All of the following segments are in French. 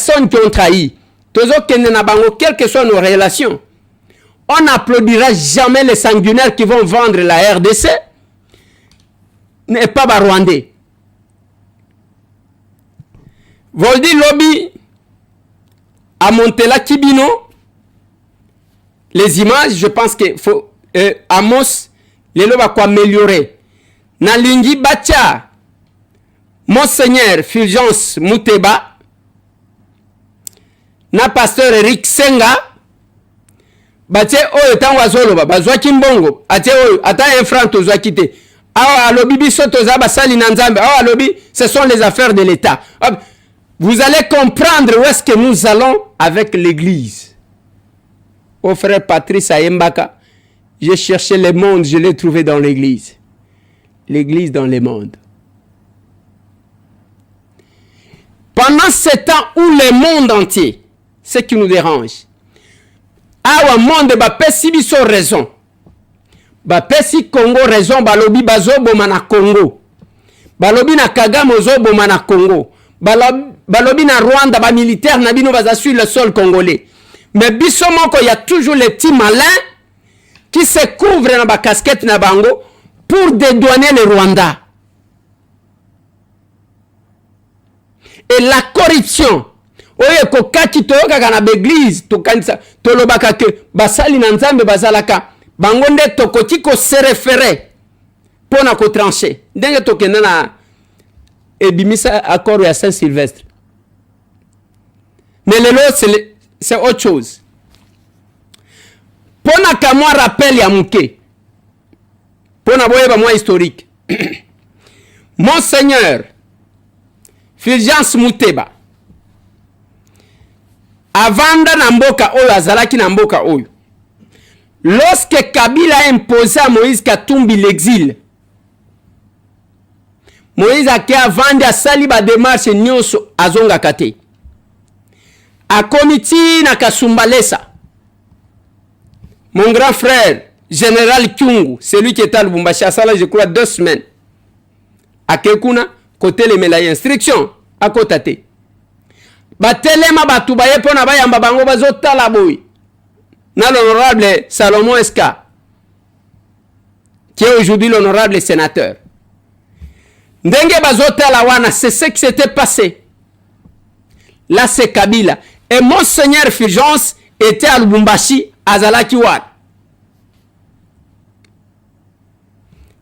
personnes qui ont trahi, quelles que soient nos relations, on n'applaudira jamais les sanguinaires qui vont vendre la RDC, n'est pas Rwandais. Voldi Lobby a monté la Kibino. Les images, je pense qu'il faut Amos, les lois va améliorer. Nalingi Bacha, Monseigneur Fulgence Mouteba, na pasteur Eric Senga, Bache oyo tango azoloba, bazwa kimbongo, ate oyo, ata un franc tozwa kite. Awa alobi biso toza basali na nzambe, awa alobi, ce sont les affaires de l'État. Vous allez comprendre où est-ce que nous allons avec l'église. Au frère Patrice Ayembaka, j'ai cherché le monde, je l'ai trouvé dans l'église. L'église dans le monde. Pendant ce temps où le monde entier, ce qui nous dérange, awa monde ba pesi biso raison. Ba pesi Congo raison, balobi bazoboma na Congo. Balobi na Kagame ozoboma na Congo. Balobi na Rwanda ba militaire na bino baza sur le sol congolais. Mais biso moko y a toujours les petits malins qui se couvrent dans ba casquette na bango pour dédouaner le Rwanda. Et la corruption, oye ko kati toyoka kana l'église to kanisa to lobaka ke basali na nzambe bazalaka bango nde tokoti ko se référer pona ko trancher ndenge tokenda na ebimisa accord ya Saint-Sylvestre. Mais lelo c'est autre chose. Pona ka moi rappel ya muke. Pona boyeba moi historique. Monseigneur Fulgence Mouteba avanda na mboka oyo azalaki na mboka oyo. Lorsque Kabila a imposé à Moïse Katumbi l'exil, Moïse a été avandi a sali ba démarche nyonso azonga kate. A komiti na Kasumbalesa. Mon grand frère, général Kyungu, celui qui est à Lubumbashi, a sala je crois 2 semaines. A Kekuna, côté les mélailles instruction, à Kotate. Batelema batu baye pona bayamba bango bazotala boy. Na l'honorable Salomon Eska, qui est aujourd'hui l'honorable sénateur. Ndenge bazotala wana, c'est ce qui s'était passé. Là c'est Kabila. Et Monseigneur Fulgence était à Lubumbashi, à Zalaki Wad.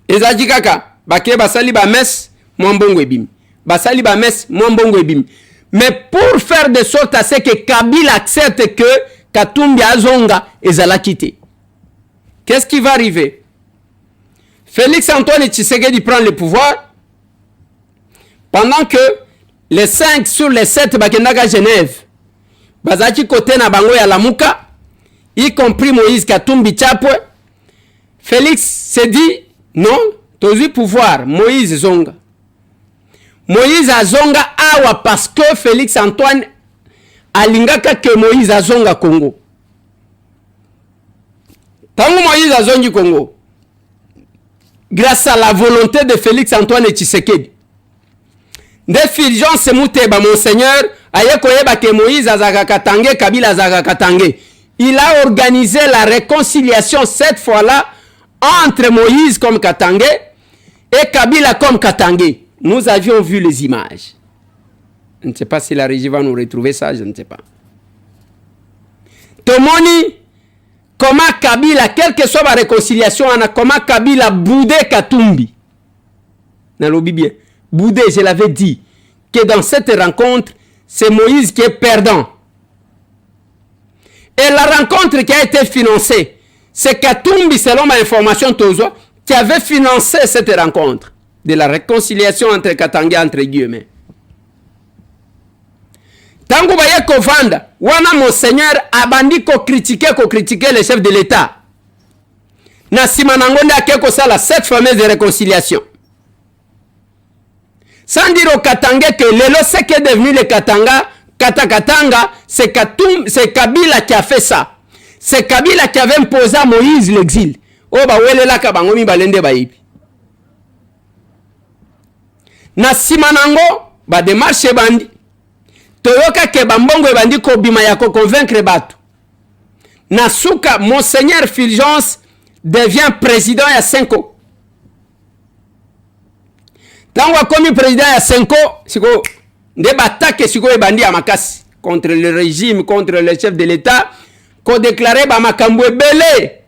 Ezaki kaka, bake basali ba mes, mwambongo ebim. Basali ba mes, mwambongo ebim. Mais pour faire de sorte à ce que Kabila accepte que Katumbi Azonga ezalaki te. Qu'est-ce qui va arriver? Félix Antoine Tshisekedi prend le pouvoir pendant que les 5 sur les 7 bakendaka Genève bazaki côté na bango ya Lamuka, y compris Moïse Katumbi Chapwe. Félix s'est dit non, tozi pouvoir Moïse Zonga. Moïse Azonga awa parce que Félix Antoine alingaka que Moïse Azonga Congo. Tango Moïse Azongi Congo, grâce à la volonté de Félix Antoine Tshisekedi, de Fulgence Mouteba, Monseigneur, ayekoyeba que Moïse Azaka Katange, Kabila Azaka Katange. Il a organisé la réconciliation cette fois-là entre Moïse comme Katange et Kabila comme Katange. Nous avions vu les images. Je ne sais pas si la régie va nous retrouver ça, je ne sais pas. Tomoni, comment Kabila, quelle que soit la réconciliation, comment Kabila boudé Katumbi. Nalobi bien. Boudé, je l'avais dit, que dans cette rencontre, c'est Moïse qui est perdant. Et la rencontre qui a été financée, c'est Katumbi, selon ma information, Tozo, qui avait financé cette rencontre de la réconciliation entre Katanga, entre guillemets. Tango baye kovanda, wana Monseigneur abandi ko critiquer les chefs de l'État. Na simanangonde akeko sala cette fameuse réconciliation. Sans dire au Katanga que lelo ce qui est devenu le Katanga, Katakatanga, c'est Kabila qui a fait ça. C'est Kabila qui avait imposé à Moïse l'exil. Oh ba wele la kabangomi balende baibi. Na simanango ba démarche bandi. toyoka ke bambongo ebandi kobima ya convaincre bato. Nasuka, Monseigneur Fulgence devient président ya Senko. Tango akomi président ya Senko, siko nde batake siko ebandi ya makasi contre le régime, contre le chef de l'État, ko déclaré ba makambo ebele.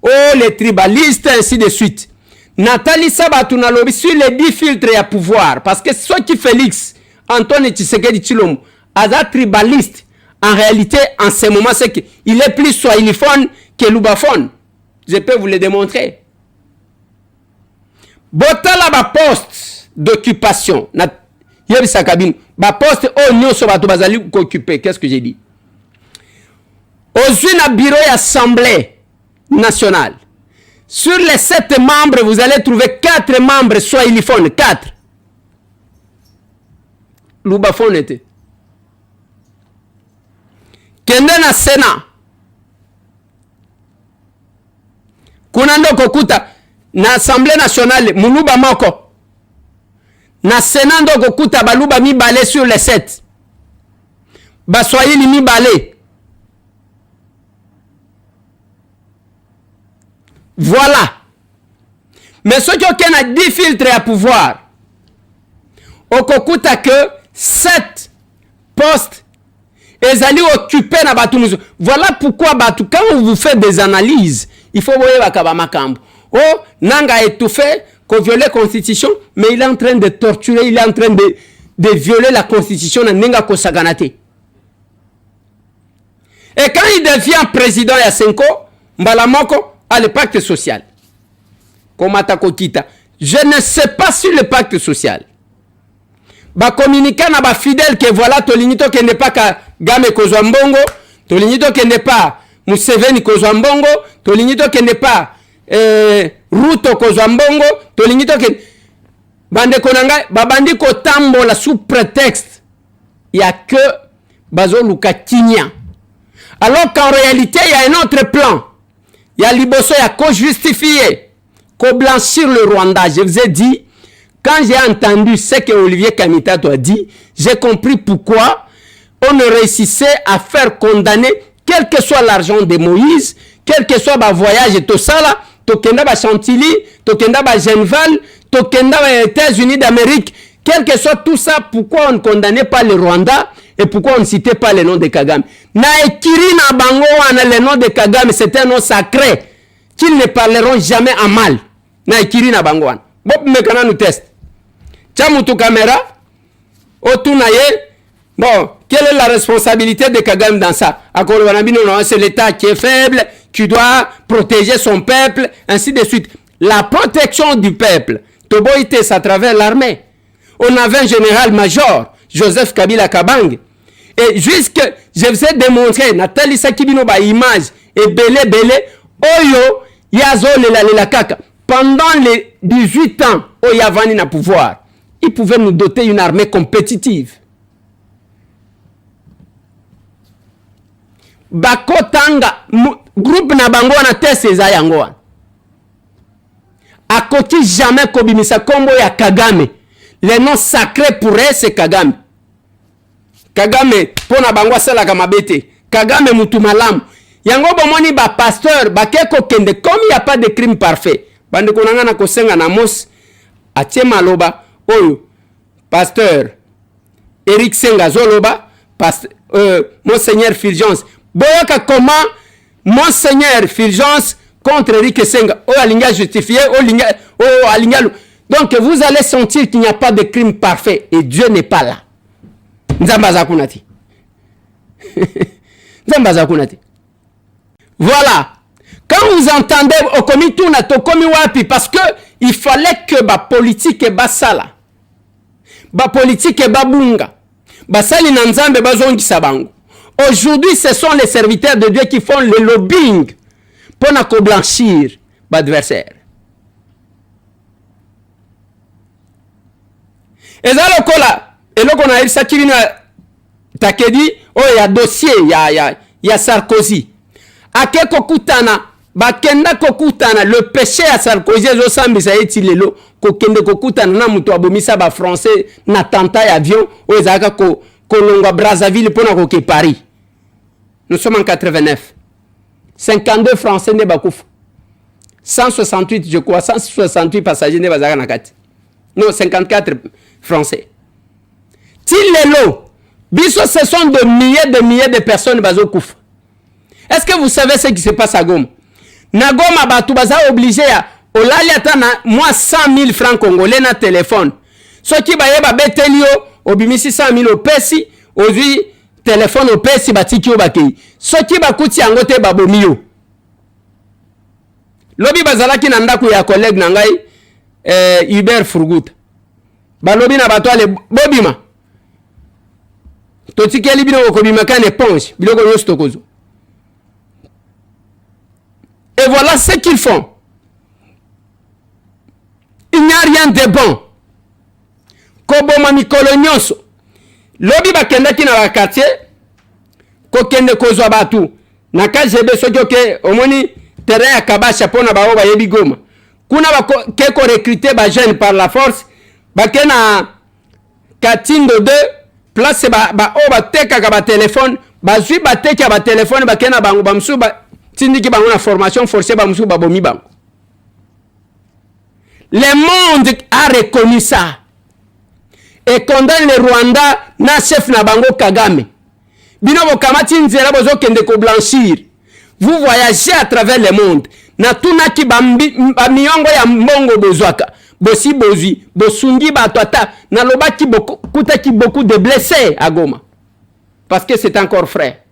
Oh, les tribalistes, ainsi de suite. Nathalie Sabatou na lobi sur les 10 filtres à pouvoir. Parce que ceux qui Félix, Antoine Tshisekedi Tshilombo, Aza tribaliste, en réalité, en ce moment, c'est qu'il est plus swahiliphone que lubaphone. Je peux vous le démontrer. Botala ba poste d'occupation. Yebisa kabine. Ba poste au nyon so bato bazali occupé. Qu'est-ce que j'ai dit? Aujourd'hui, na bureau et assemblée nationale. Sur les 7 membres, vous allez trouver 4 membres swahiliphones. 4. Lubaphone était. Kende na Sénat. Kunando kokuta na Assemblée nationale muluba moko. Na Sénat ndo kokuta baluba mibale sur les 7. Ba swahili mibale. Voilà. Mais ceux qui ont 10 filtres à pouvoir, au kokuta que 7 postes ezali occupés na batu. Voilà pourquoi batu, quand vous faites des analyses, il faut voir bakaba makambo. Oh, nanga étouffé, qu'on viole la constitution, mais il est en train de torturer, il est en train de violer la constitution na nenga kosaganate. Et quand il devient président ya Senko, mbalamoko à le pacte social. Komata kokita. Je ne sais pas sur le pacte social. Ba communiquer na ba fidèle que voilà tolinito que n'est pas Kagame kozwa mbongo, tolinito que n'est pas Museveni kozwa mbongo, tolinito que n'est pas Ruto kozwa mbongo, tolinito que bande konanga babandi ko tambola sous prétexte il y a que bazo luka kinya. Alors qu'en réalité il y a un autre plan. Il y a Liboso, il y a qu'à justifier, qu'à blanchir le Rwanda. Je vous ai dit, quand j'ai entendu ce que Olivier Kamitato a dit, j'ai compris pourquoi on ne réussissait à faire condamner, quel que soit l'argent de Moïse, quel que soit le voyage et tout ça là, Tokenda ba Chantilly, Tokenda ba Genval, Tokenda ba États-Unis d'Amérique, quel que soit tout ça, pourquoi on ne condamnait pas le Rwanda et pourquoi on ne citait pas le nom de Kagame? Na ekiri na bango wana le nom de Kagame, c'est un nom sacré qu'ils ne parleront jamais en mal. Na ekiri na bango wana. Bop mekana nous test. Tchamutu caméra. Otunaye. Bon, quelle est la responsabilité de Kagame dans ça? Non, c'est l'État qui est faible, qui doit protéger son peuple, ainsi de suite. La protection du peuple, Toboïtes à travers l'armée. On avait un général-major, Joseph Kabila Kabang. Et jusque, je vous ai démontré, Nathalie Sakibino ba image, et belé, oyo, yazo la kaka. Pendant les 18 ans, Oyavani na pouvoir, il pouvait nous doter une armée compétitive. Bakotanga, groupe na bango na tese za yango. Akoti jamais kobimisa kombo ya Kagame. Le nom sacré pour elle, c'est Kagame. Kagame, pona bangwa sala kamabete. Kagame mutu malamu. Yango bomoni ba pasteur, ba keko kende, comme il n'y a pas de crime parfait. Bande konanga na kosenga na mos, atie maloba, oyo, pasteur, Eric Senga Zoloba, Monseigneur Fulgence. Boyoka comment Monseigneur Fulgence contre Eric Senga. Oh, alinga justifié, oh, alinga. Donc vous allez sentir qu'il n'y a pas de crime parfait et Dieu n'est pas là. Voilà. Quand vous entendez parce que il fallait que la politique est basala. La politique est babunga. Basali nanzambe bazongi sabango. Aujourd'hui, ce sont les serviteurs de Dieu qui font le lobbying pour blanchir l'adversaire. Et ça, le cola. Et là, on a eu ça qui vient Takedi, oh, il y a dossier, il y a Sarkozy. A quel kokutana, bakenda kokutana, le péché à Sarkozy, zo sambi sa eti lelo, kokende kokutana na mutu abomisa ba français na tanta avion, o ezaka Kolongo Brazzaville pour nous Paris. Nous sommes en 89. 52 Français ne bakouf. 168 je crois, 168 passagers ne bazaka nakati. Non, 54 Français. Tilelo, biso ce sont de milliers de personnes bazo kouf. Est-ce que vous savez ce qui se passe à Goma? Na Goma batu baza obligé à olali atana moi 100 000 francs congolais na téléphone. Soki bayeba betelio obimisi 100 000 opesi, ozui téléphone opesi batiki obakei. Soki bakuti yango te babomio. Lobi bazalaki na ndaku ya collègue na ngai Hubert Furguta. Balobi na bato ale bobima. Totikeli bino okobima kan éponge, biloko nyonso tokozo. Et voilà ce qu'ils font. Il n'y a rien de bon. Koboma mikolo nyonso. Lobi bakendaki na ba quartier ko kende kozwa batu. Na KGB soki oke omoni terrain ya Kabasha pona ba oba yebi Goma. Kuna ba keko recruter ba jeune par la force bakena Katindo 2 place ba oba teka ka ba téléphone bazui ba teka ba téléphone bakena bango bamsu ba tindiki bango na formation forcée bamsu ba bomi bango. Le monde a reconnu ça et condamne le Rwanda na chef na bango Kagame. Bino bokamati nzela bozo kende ko blanchir. Vous voyagez à travers le monde. Na tunaki bamiongo ya mbongo bozwaka. Bosi bozui, bosungi batata, na lobaki kutaki beaucoup de blessés à Goma. Parce que c'est encore frais.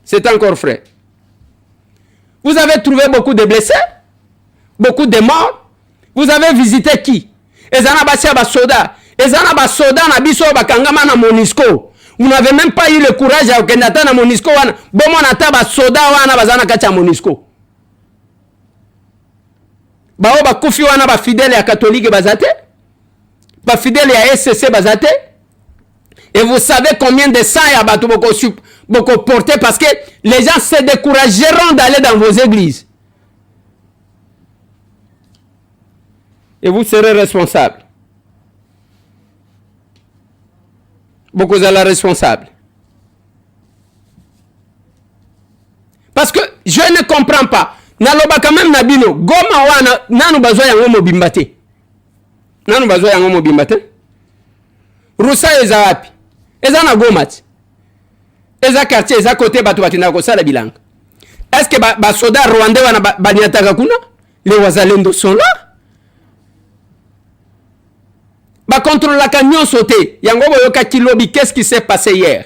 C'est encore frais. Vous avez trouvé beaucoup de blessés? Beaucoup de morts? Vous avez visité qui? Ezana basia ba soda. Ezana ba soda na biso bakangama na Monisco. Vous n'avez même pas eu le courage à okendata na Monisco wana. Bomo na taba soda wana bazana kacha Monisco. Bao ba kufi wana ba fidèle ya catholique bazate? Ba fidèle ya SCC bazate? Et vous savez combien de sang ya batu boko porté parce que les gens se décourageront d'aller dans vos églises. Et vous serez responsable. Beaucoup de la responsable. Parce que je ne comprends pas. Naloba quand même nabino. Goma wana nanu bazwa yango mobimbate. Nanu bazwa yango mobimbate. Rusa eza wapi? Eza na Goma ti. Eza quartier, eza côté batu batina ko sala bilanga. Est-ce que ba soda rwandais wana baniataka kuna? Les wazalendo sont là. Ba contrôle la camion sauté. Yango boyoka kilobi, qu'est-ce qui s'est passé hier?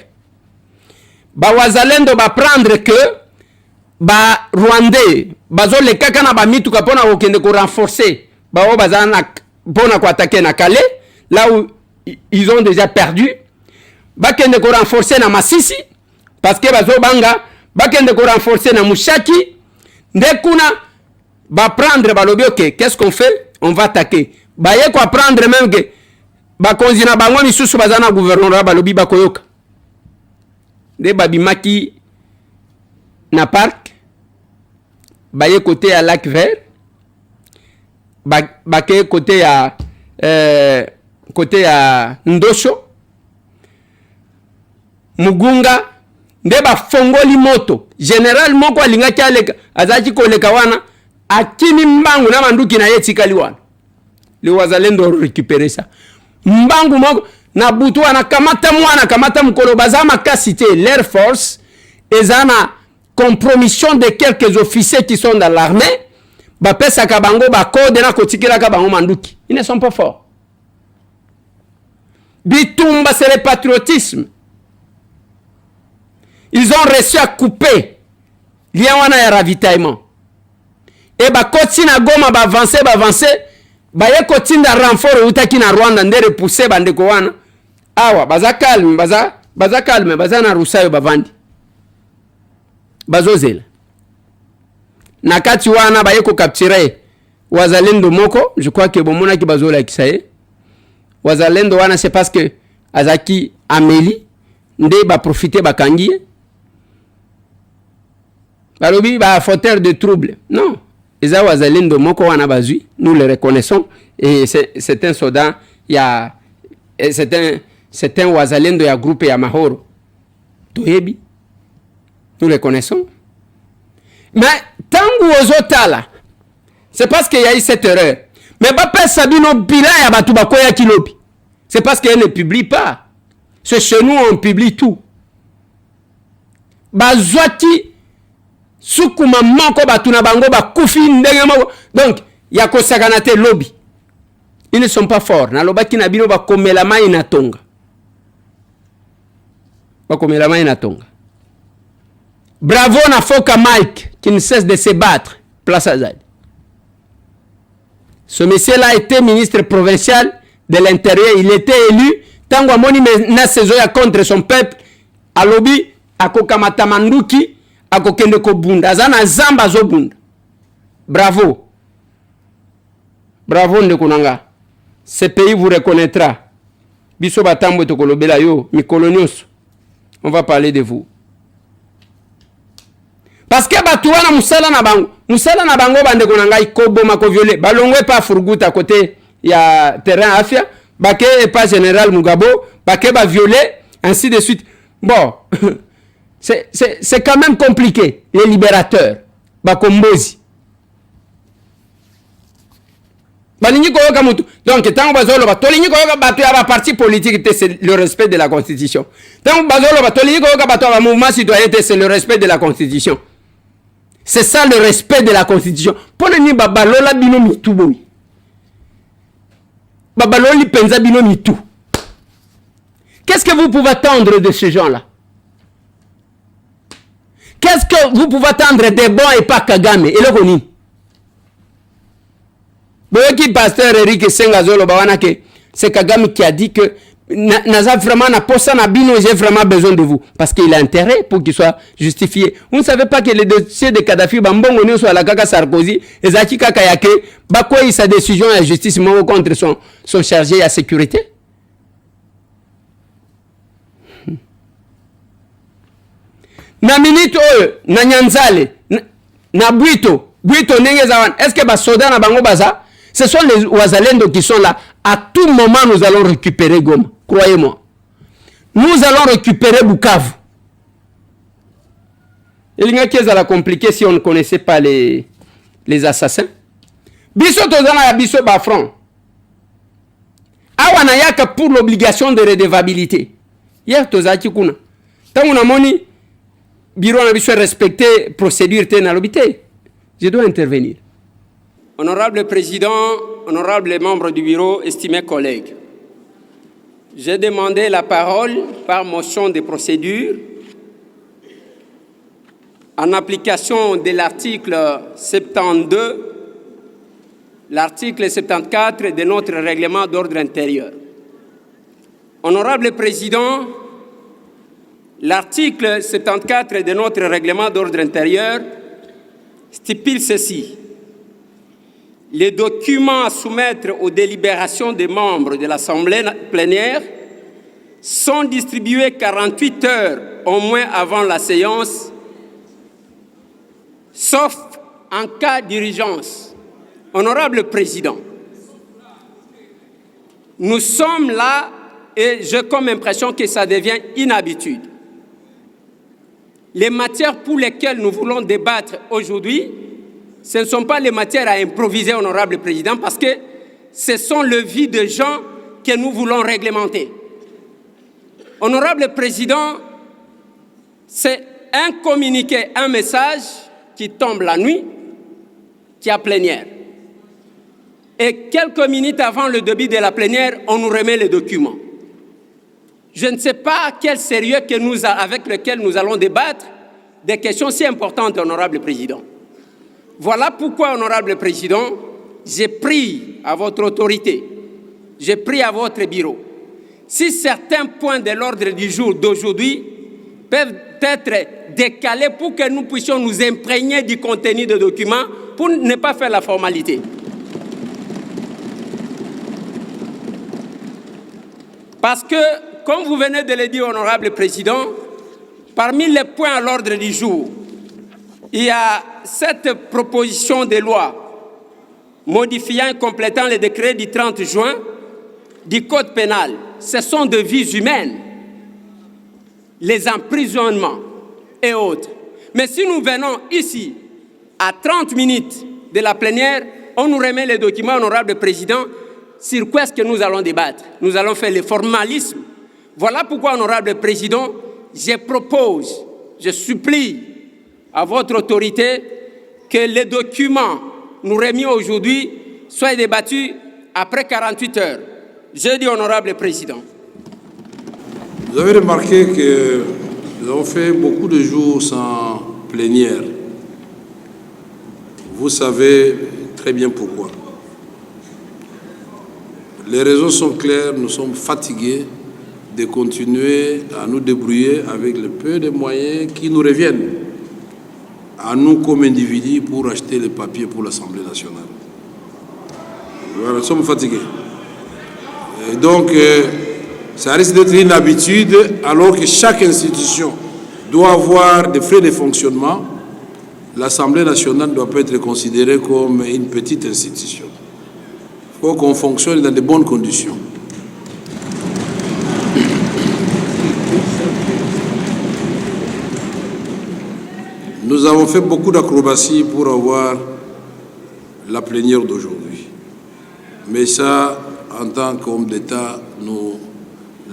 Ba wazalendo ba prendre que ba rwandais bazo le kaka na ba mituka pona okende ko renforcer. Ba o bazana pona ko attaquer na Calais, là où ils ont déjà perdu. Ba kende ko renforcer na Masisi parce que bazo banga, ba kende ko renforcer na Mushaki. Ndekuna ba prendre ba lobi OK, qu'est-ce qu'on fait? On va attaquer. Ba ye ko prendre même que ba konzina bango misusu bazana gouverneur balobi bakoyoka de babimaki na parc baye côté à Lac Vert baké côté à Ndosho Mugunga nde ba fongoli moto général moko alingaki aleka azaki koleka wana akini mbangu na manduki na yetikali wana le wazalendo récupérer ça. Mbangu moko na butu wana kamata mwana kamata mukolo bazama kasité l'Air Force ezana compromission de quelques officiers qui sont dans l'armée ba pesa ka bango ba code na kotikira ka bango manduki. Ils ne sont pas forts. Bitumba c'est le patriotisme. Ils ont réussi à couper lien wana ya ravitaillement. Et ba kotina Goma ba avancer baye kotinda renfort utaki na Rwanda nde repousser bandeko wana awa baza calme baza na rusayo bavandi bazozela nakati wana baye ko capturer wazalendo moko. Je crois que bomona ki bazola kisaye wazalendo wana c'est parce que azaki Amélie nde ba profiter bakangi balobi ba fauteur de trouble. Non, Eza wazalendo moko wana bazui, nous le reconnaissons et c'est un soldat, c'est c'est un wazalendo ya groupe ya Mahoro. Toyebi. Nous le connaissons. Mais tangu ozotala, c'est parce qu'il y a eu cette erreur. Mais Bapé Sabino bilan ya batu bakoya kilobi. C'est parce qu'elle ne publie pas. C'est chez nous on publie tout. Bazwati sukuma manko batuna bango bakufi ndenge moko. Donc ya kosakana te lobby. Ils ne sont pas forts. Na lobaki na bino bakomela mai na tonga. Bakomela mai na tonga. Bravo na Foka Mike qui ne cesse de se battre. Place Azad. Ce monsieur-là a été ministre provincial de l'Intérieur. Il était élu. Tango amoni na sezoya contre son peuple. Alobi akokamata manduki akokende ko bunda. Azana zamba zo bunda. Bravo. Bravo ndekunanga. Ce pays vous reconnaîtra. Biso batambo to kolobela yo mikolo nyonso. On va parler de vous. Parce que batuwana musala na bango bande konanga ikobo mako violer balongwe pa furguta côté ya terrain afia bake pas général Mugabo bake ba violer ainsi de suite. Bon c'est quand même compliqué les libérateurs bakombozi balingi koyoka mutu. Donc tango bazolo batolingi koyoka batu ya ba parti politique c'est le respect de la constitution. Tango bazolo batolingi koyoka batu ya mouvement citoyen c'est le respect de la constitution. C'est ça le respect de la constitution. Pour ne ni babalola bino mitu boy. Babaloli penza bino mitu. Qu'est-ce que vous pouvez attendre de ces gens-là? Qu'est-ce que vous pouvez attendre des bons et pas Kagame? Et le koni. Boyoki pasteur Eric Sengazolo bawana que c'est Kagame qui a dit que Naza vraiment na posa na bino, j'ai vraiment besoin de vous parce qu'il a intérêt pour qu'il soit justifié. Vous ne savez pas que le dossier de Kadhafi bambongo ni soit la kaka Sarkozy et Zaki kaka yake bakoi sa décision à la justice mo contre son chargé à sécurité. Na minute oyo na Nyanzale na Bwito nenge zawan. Est-ce que ba soda na bango baza? Ce sont les Ouazalendo qui sont là. À tout moment, nous allons récupérer Goma. Croyez-moi. Nous allons récupérer Bukavu. Il y a qui est compliqué si on ne connaissait pas les assassins. Biso tozana ya biso bafran. Awana yaka pour l'obligation de redevabilité. Hier tozaki kuna. Tango na moni bureau na biso respecter procédure te na lobité. Je dois intervenir. Honorable Président, honorables membres du bureau, estimés collègues, j'ai demandé la parole par motion de procédure en application de l'article 72, l'article 74 de notre règlement d'ordre intérieur. Honorable Président, l'article 74 de notre règlement d'ordre intérieur stipule ceci. Les documents à soumettre aux délibérations des membres de l'Assemblée plénière sont distribués 48 heures au moins avant la séance, sauf en cas d'urgence. Honorable Président, nous sommes là et j'ai comme impression que ça devient une habitude. Les matières pour lesquelles nous voulons débattre aujourd'hui, ce ne sont pas les matières à improviser, honorable Président, parce que ce sont le vie de gens que nous voulons réglementer. Honorable Président, c'est un communiqué, un message qui tombe la nuit, qui a plénière. Et quelques minutes avant le début de la plénière, on nous remet les documents. Je ne sais pas quel sérieux avec lequel nous allons débattre des questions si importantes, honorable Président. Voilà pourquoi, honorable Président, j'ai pris à votre autorité, j'ai pris à votre bureau. Si certains points de l'ordre du jour d'aujourd'hui peuvent être décalés pour que nous puissions nous imprégner du contenu des documents pour ne pas faire la formalité. Parce que, comme vous venez de le dire, honorable Président, parmi les points à l'ordre du jour, il y a cette proposition de loi modifiant et complétant le décret du 30 juin du Code pénal, ce sont des vies humaines, les emprisonnements et autres. Mais si nous venons ici, à 30 minutes de la plénière, on nous remet les documents, honorable président, sur quoi est-ce que nous allons débattre? Nous allons faire le formalisme. Voilà pourquoi, honorable président, je propose, je supplie à votre autorité que les documents nous remis aujourd'hui soient débattus après 48 heures. Je dis, honorable président. Vous avez remarqué que nous avons fait beaucoup de jours sans plénière. Vous savez très bien pourquoi. Les raisons sont claires, nous sommes fatigués de continuer à nous débrouiller avec le peu de moyens qui nous reviennent à nous comme individus pour acheter les papiers pour l'Assemblée nationale. Voilà, nous sommes fatigués. Et donc, ça risque d'être une habitude alors que chaque institution doit avoir des frais de fonctionnement. L'Assemblée nationale ne doit pas être considérée comme une petite institution. Il faut qu'on fonctionne dans de bonnes conditions. Nous avons fait beaucoup d'acrobaties pour avoir la plénière d'aujourd'hui. Mais ça, en tant qu'homme d'État, nous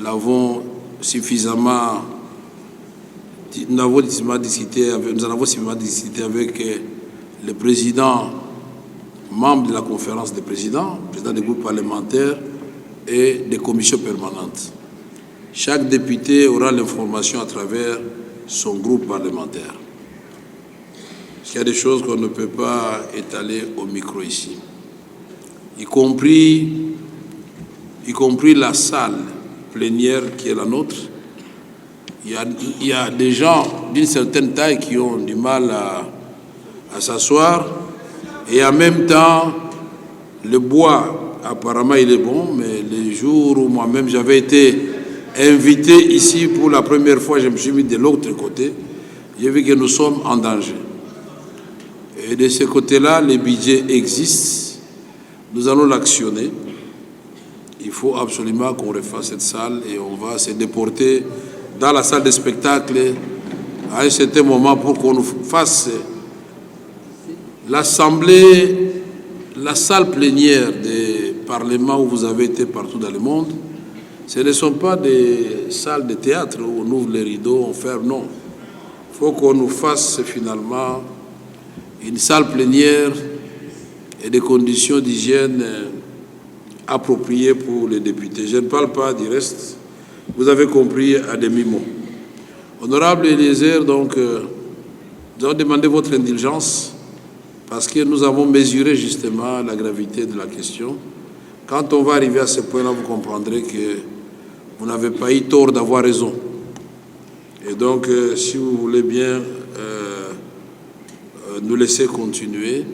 l'avons suffisamment, nous en avons suffisamment discuté avec le président, membre de la conférence des présidents, président des groupes parlementaires et des commissions permanentes. Chaque député aura l'information à travers son groupe parlementaire. Il y a des choses qu'on ne peut pas étaler au micro ici, y compris la salle plénière qui est la nôtre. Il y a des gens d'une certaine taille qui ont du mal à s'asseoir, et en même temps, le bois, apparemment, il est bon, mais les jours où moi-même j'avais été invité ici pour la première fois, je me suis mis de l'autre côté, j'ai vu que nous sommes en danger. Et de ce côté-là, le budget existe. Nous allons l'actionner. Il faut absolument qu'on refasse cette salle et on va se déporter dans la salle de spectacle à un certain moment pour qu'on nous fasse l'Assemblée, la salle plénière des parlements où vous avez été partout dans le monde. Ce ne sont pas des salles de théâtre où on ouvre les rideaux, on ferme, non. Il faut qu'on nous fasse finalement une salle plénière et des conditions d'hygiène appropriées pour les députés. Je ne parle pas du reste. Vous avez compris à demi-mot. Honorable Eliezer, donc, nous avons demandé votre indulgence parce que nous avons mesuré justement la gravité de la question. Quand on va arriver à ce point-là, vous comprendrez que vous n'avez pas eu tort d'avoir raison. Et donc, si vous voulez bien nous laisser continuer.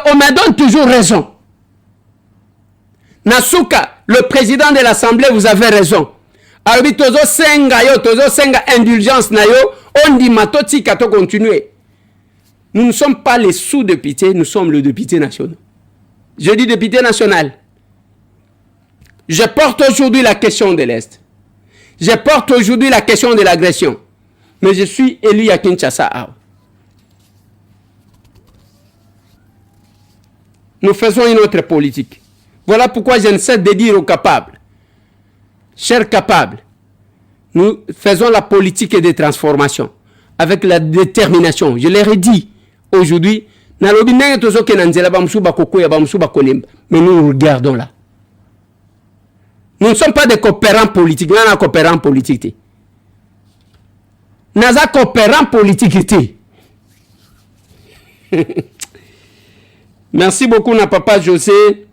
On me donne toujours raison. Nasuka, le président de l'Assemblée, vous avez raison. Alors, tozo senga indulgence na yo, on dit matoti kato continuer. Nous ne sommes pas les sous-députés, nous sommes le député national. Je dis député national. Je porte aujourd'hui la question de l'Est. Je porte aujourd'hui la question de l'agression. Mais je suis élu à Kinshasa. Nous faisons une autre politique. Voilà pourquoi je ne cesse de dire aux capables, chers capables, nous faisons la politique de transformation avec la détermination. Je leur ai dit aujourd'hui, mais nous nous regardons là. Nous ne sommes pas des coopérants politiques. Nous sommes des coopérants politiques. Nous sommes coopérants politiques. Merci beaucoup, na papa José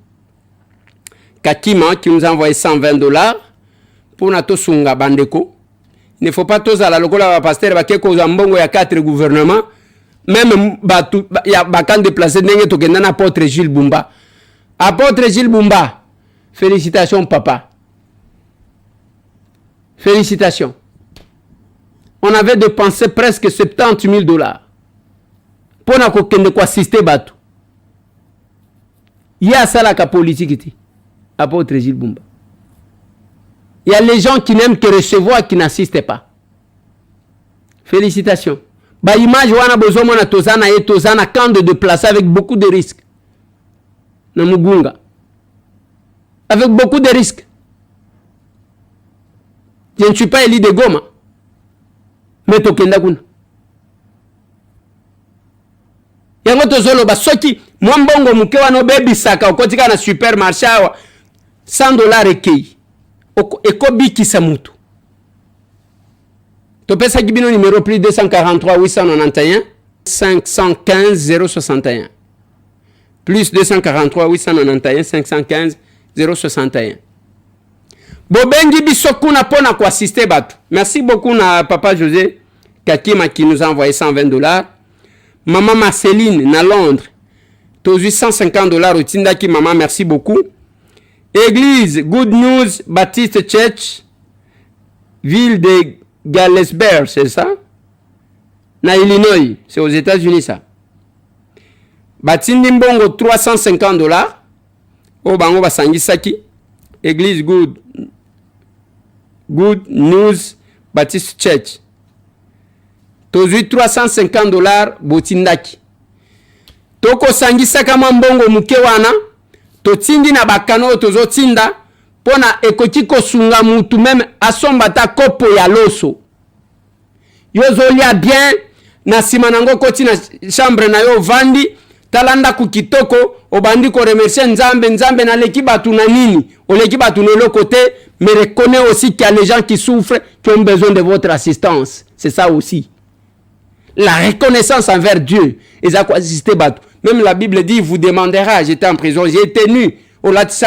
Kakima qui nous a envoyé $120 pour notre sunga bandeko. Il ne faut pas tous à la locola pasteur bakeko zambongo ya 4 gouvernements. Même il y a bakan déplacé n'enge to kenda na apôtre Gilles Bumba. Apôtre Gilles Bumba, félicitations papa. Félicitations. On avait dépensé presque $70,000 pour na kokende ko assister batu. Il y a ça la politique, apôtre Gilles Bumba. Il y a les gens qui n'aiment que recevoir, qui n'assistent pas. Félicitations. Bah, image, wana bozomo na tozana et tozana camp de déplacer avec beaucoup de risques. Na Mugunga. Avec beaucoup de risques. Je ne suis pas élu de Goma. Mais tokenda kuna. Yango tozolo ba soki mwambongo muke wana obebisaka okotika na supermarché awa $100 ekei. Ekobikisa mutu. Topesa kibino numéro plus 243 891 515 061. Plus 243 891 515 061. Bobengi biso kuna pona ko assister batu. Merci beaucoup na papa José Kakima qui nous a envoyé $120. Maman Marceline na Londres. Tous $850 au Tindaki maman, merci beaucoup. Église Good News Baptist Church, ville de Galesburg, c'est ça? Na Illinois, c'est aux États-Unis ça. Batindi mbongo $350. O bango basangisaki. Église Good News Baptist Church. Tozui $350 botindaki. Toko sangisaka mbongo muke wana. Totindi na bakano tozo tinda. Pona ekoki kosunga mutu meme asombata kopo ya loso. Yozolia bien. Na simanango koti na chambre na yo vandi. Talanda kukitoko. Obandi ko remercier Nzambe na leki batu na nini. Oleki batu na l'autre côté. Mais reconnaît aussi qu'il y a les gens qui souffrent. Qui ont besoin de votre assistance. C'est ça aussi. La reconnaissance envers Dieu. Et ça quoi assisté batu. Même la Bible dit, vous demandera, j'étais en prison, j'ai été nu. C'est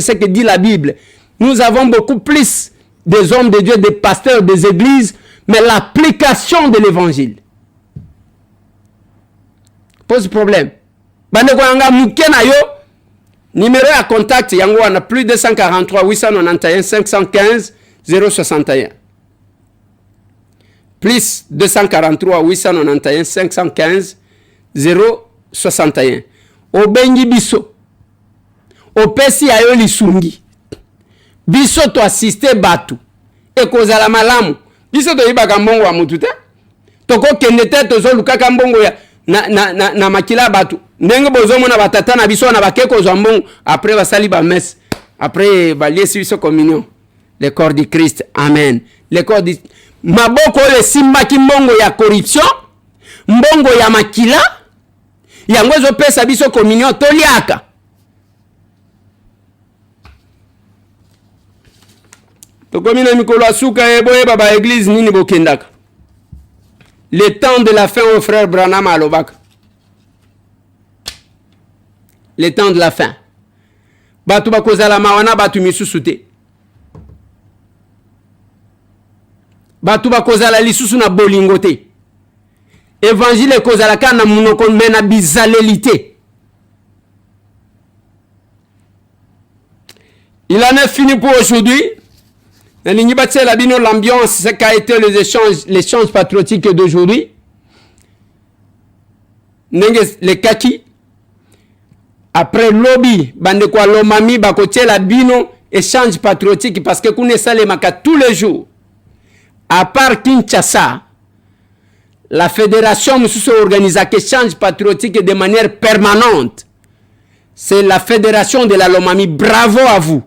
ce que dit la Bible. Nous avons beaucoup plus des hommes de Dieu, des pasteurs, des églises, mais l'application de l'évangile pose problème. Numéro à contact, yango on a plus de 243 891 515 061. Plus 243 891 515 061. Obengi biso. Opesi ayo lisungi. Biso to assiste batu. Ekozala malamu. Biso to yibaka mbongo wa mutu te. Toko kende te tozo lukaka mbongo ya na makila batu. Ndenge bozo mona batata na biso na bakeko zo mbongo. Après basali ba messe. Après baliesi biso communion. Le corps du Christ. Amen. Le corps du maboko le simbaki mbongo ya corruption, mbongo ya makila, yango zo pesa biso communion toliaka. Tokomina mikolo asuka eboye baba église nini bokendaka. Le temps de la fin au frère Branham alobaka. Le temps de la fin. Batu bakozala mawana batu misusu te. Batu bakozala lisusu na bolingote. Évangile kozala kana munoko mena bizalelité. Il en est fini pour aujourd'hui. L'ambiance, ce qu'a été l'échange patriotique d'aujourd'hui. Les kaki. Après lobby, bande kwa lomami bakotie la bino échange patriotique parce que kune sale maka tous les jours. À part Kinshasa, la fédération nous organise un échange patriotique de manière permanente. C'est la fédération de la Lomami. Bravo à vous.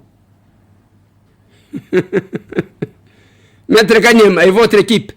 Maître Kanyem et votre équipe.